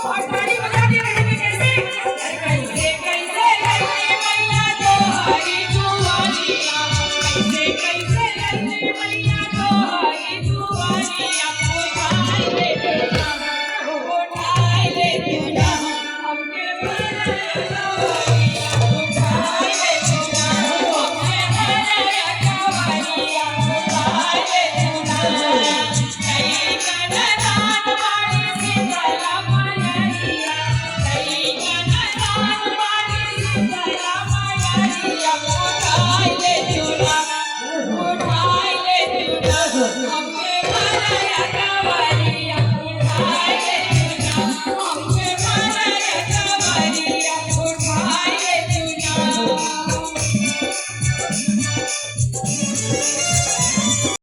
ताली बजा के रहेंगे कैसे? कैसे कैसे लड़ने मैया तोहरी दुआरिया, कैसे कैसे लड़ने मैया तोहरी दुआरिया, उठाई ले तुझा, उठाई ले तुझा, हमके भरया कवरिया, उठाई ले तुझा, हमके भरया कवरिया, उठाई ले तुझा। कई कनदान बाड़ी शीतला मयरिया, कई कनदान बाड़ी शीतला मयरिया, उठाई ले तुझा, उठाई ले तुझा, हमके भरया कवरिया, उठाई ले तुझा, हमके भरया कवरिया, उठाई ले तुझा।